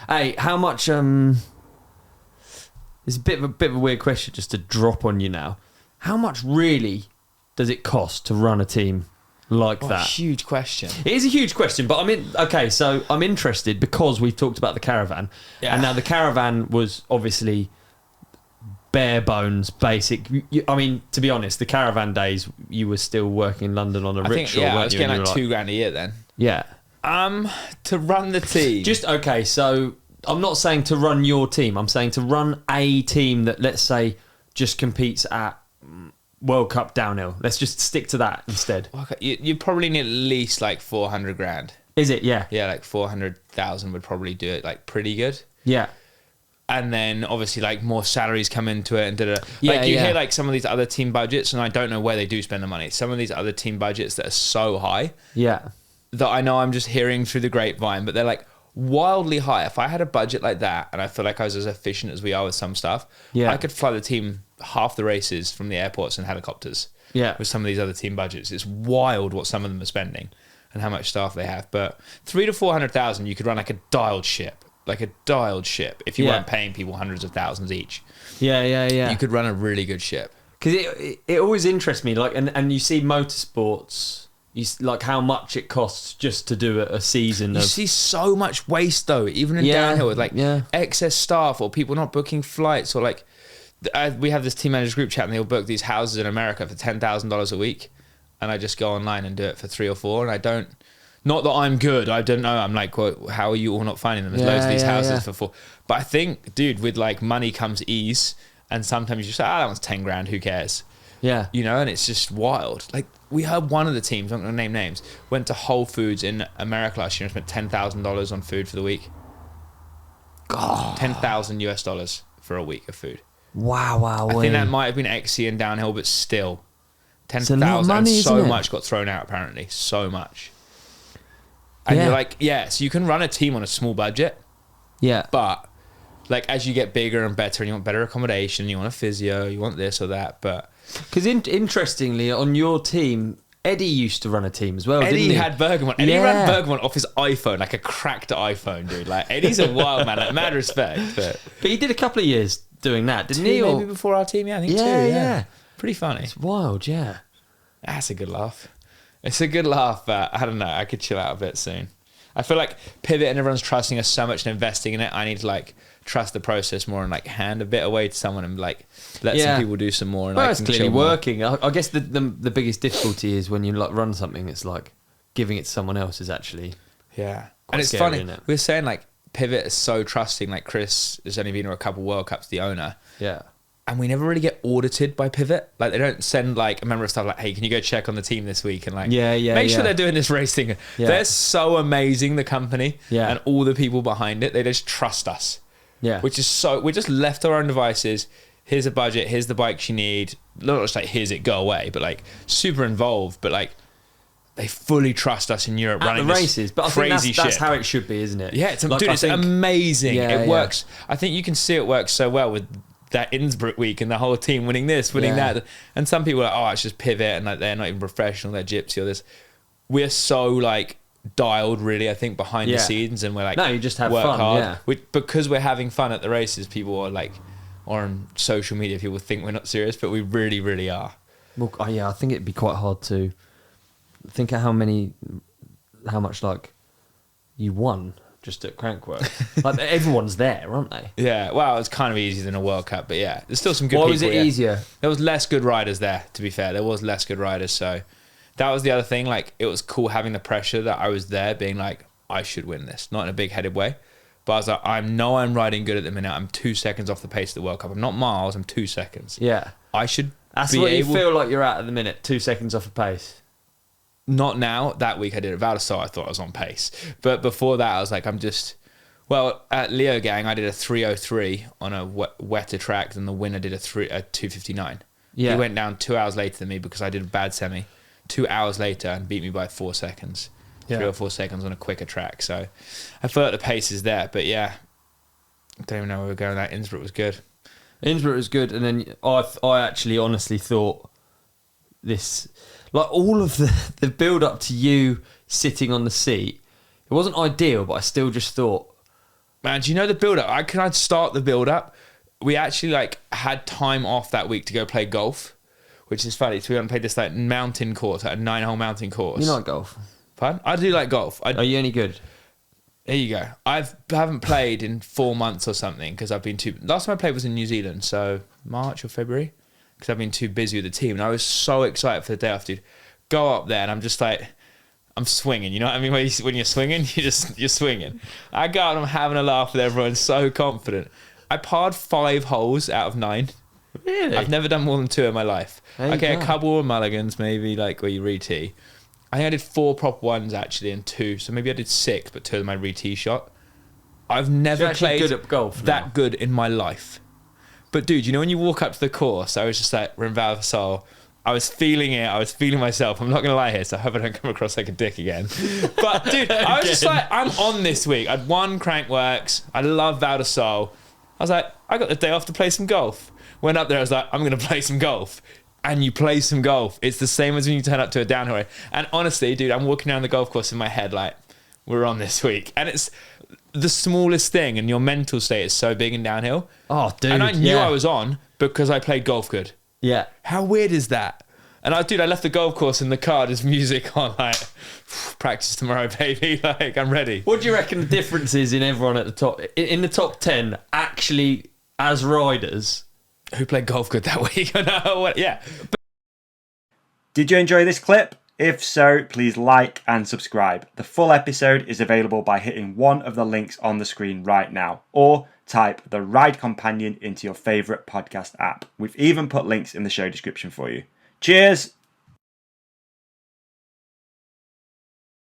Hey, how much? It's a bit of a weird question just to drop on you now. How much really does it cost to run a team like that? Huge question. It is a huge question, but so I'm interested because we've talked about the caravan, and now the caravan was obviously bare bones, basic. I mean, to be honest, the caravan days you were still working in London on a rickshaw. I was getting like $2,000 a year then. Yeah. To run the team. So I'm not saying to run your team. I'm saying to run a team that, let's say, just competes at World Cup downhill. Let's just stick to that instead. Okay. You probably need at least like $400,000. Is it? Yeah. Yeah, like 400,000 would probably do it like pretty good. Yeah. And then obviously like more salaries come into it and like you hear like some of these other team budgets, and I don't know where they do spend the money. Some of these other team budgets that are so high. Yeah. That I know I'm just hearing through the grapevine, but they're like wildly high. If I had a budget like that and I feel like I was as efficient as we are with some stuff, I could fly the team half the races from the airports in helicopters. Yeah. With some of these other team budgets. It's wild what some of them are spending and how much staff they have. But 300,000 to 400,000, you could run like a dialed ship. Like a dialed ship. If you weren't paying people hundreds of thousands each. Yeah. You could run a really good ship. Because it always interests me, like, and you see motorsports, like how much it costs just to do a season. You see so much waste though, even in downhill, with like excess staff or people not booking flights, or like we have this team managers group chat and they'll book these houses in America for $10,000 a week, and I just go online and do it for 3 or 4, and I don't. Not that I'm good, I don't know. I'm like, well, how are you all not finding them? There's loads of these houses for 4. But I think, dude, with like money comes ease, and sometimes you just say, that one's 10 grand, who cares? Yeah. You know, and it's just wild. Like, we heard one of the teams, I'm not going to name names, went to Whole Foods in America last year and spent $10,000 on food for the week. God. $10,000 for a week of food. Wow. I think that might have been XC and downhill, but still. 10,000, and so much got thrown out apparently. So much. And you're like, so you can run a team on a small budget. Yeah. But like as you get bigger and better and you want better accommodation, you want a physio, you want this or that. But because interestingly, on your team, Eddie used to run a team as well. Eddie didn't he? had Bergamot. Eddie ran Bergamot off his iPhone, like a cracked iPhone, dude. Like Eddie's a wild man, like mad respect. But he did a couple of years doing that, didn't he? Maybe before our team, I think 2. Yeah. Pretty funny. It's wild, yeah. That's a good laugh. It's a good laugh, but I don't know. I could chill out a bit soon. I feel like Pivot and everyone's trusting us so much and investing in it. I need to like trust the process more and like hand a bit away to someone and like let some people do some more. And it's clearly working. I guess the biggest difficulty is when you like run something, it's like giving it to someone else is actually and it's scary, funny. We're saying like Pivot is so trusting. Like Chris has only been to a couple World Cups, the owner. Yeah. And we never really get audited by Pivot. Like they don't send like a member of staff like, hey, can you go check on the team this week and like make sure they're doing this race thing. Yeah. They're so amazing, the company and all the people behind it. They just trust us. Yeah. Which is so we're just left to our own devices. Here's a budget, here's the bikes you need. Not just like here's it, go away, but like super involved, but like they fully trust us in Europe running the races. But I think that's how it should be, isn't it? Yeah, it's amazing. It works. I think you can see it works so well with that Innsbruck week and the whole team winning this, winning that. And some people are like, oh, it's just Pivot and like they're not even professional, they're gypsy or this. We're so like dialed really, I think, behind the scenes, and we're like, no, you just have work fun, hard. Because we're having fun at the races, people are like, or on social media, people think we're not serious, but we really, really are. Well, I think it'd be quite hard to think of how much like you won just at Crankwork. Like everyone's there, aren't they? Yeah, well, it's kind of easier than a World Cup, but yeah, there's still some good people. Why was it easier? There was less good riders there, to be fair. There was less good riders, so that was the other thing. Like, it was cool having the pressure that I was there, being like, I should win this. Not in a big-headed way, but I was like, I'm riding good at the minute. I'm 2 seconds off the pace of the World Cup. I'm not miles, I'm 2 seconds. Yeah. I should That's what you feel like you're at the minute, 2 seconds off the pace. Not now. That week I did it. Val d'Isère, I thought I was on pace. But before that, I was like, well, at Leo Gang, I did a 3:03 on a wetter track than the winner did a 2:59. Yeah. He went down 2 hours later than me because I did a bad semi. 2 hours later and beat me by 4 seconds. 3 or 4 seconds on a quicker track. So I feel like the pace is there. But yeah, I don't even know where we're going. That Innsbruck was good. Innsbruck was good. And then I actually honestly thought this, like all of the build up to you sitting on the seat, it wasn't ideal, but I still just thought, Man, do you know the build-up? I'd start the build-up. We actually like had time off that week to go play golf, which is funny. So we went and played this like mountain course, like a 9-hole mountain course. You like golf? Pardon? I do like golf. Are you any good? There you go. I haven't played in 4 months or something because I've been too... Last time I played was in New Zealand, so March or February, because I've been too busy with the team. And I was so excited for the day off, dude. Go up there and I'm just like... I'm swinging, you know what I mean? When you're swinging, you're swinging. I go out and I'm having a laugh with everyone, so confident. I parred 5 holes out of 9. Really? I've never done more than 2 in my life. Okay, a couple of mulligans, maybe, like where you re-tee. I think I did 4 proper ones, actually, and 2. So maybe I did 6, but 2 of my re-tee shot. I've never played good at golf that good in my life. But, dude, you know when you walk up to the course, I was just like, Rinval Sol. I was feeling it. I was feeling myself. I'm not going to lie here, so I hope I don't come across like a dick again. But, dude, I was just like, I'm on this week. I'd won Crankworks. I love Val de Sol. I was like, I got the day off to play some golf. Went up there, I was like, I'm going to play some golf. And you play some golf. It's the same as when you turn up to a downhill. And honestly, dude, I'm walking down the golf course in my head like, we're on this week. And it's the smallest thing, and your mental state is so big in downhill. Oh, dude. And I knew I was on because I played golf good. Yeah. How weird is that? And I left the golf course in the car, there's music on, like, practice tomorrow, baby. Like, I'm ready. What do you reckon the difference is in everyone at the top, in the top 10, actually, as riders? Who played golf good that week? Yeah. Did you enjoy this clip? If so, please like and subscribe. The full episode is available by hitting one of the links on the screen right now, or type the Ride Companion into your favourite podcast app. We've even put links in the show description for you. Cheers!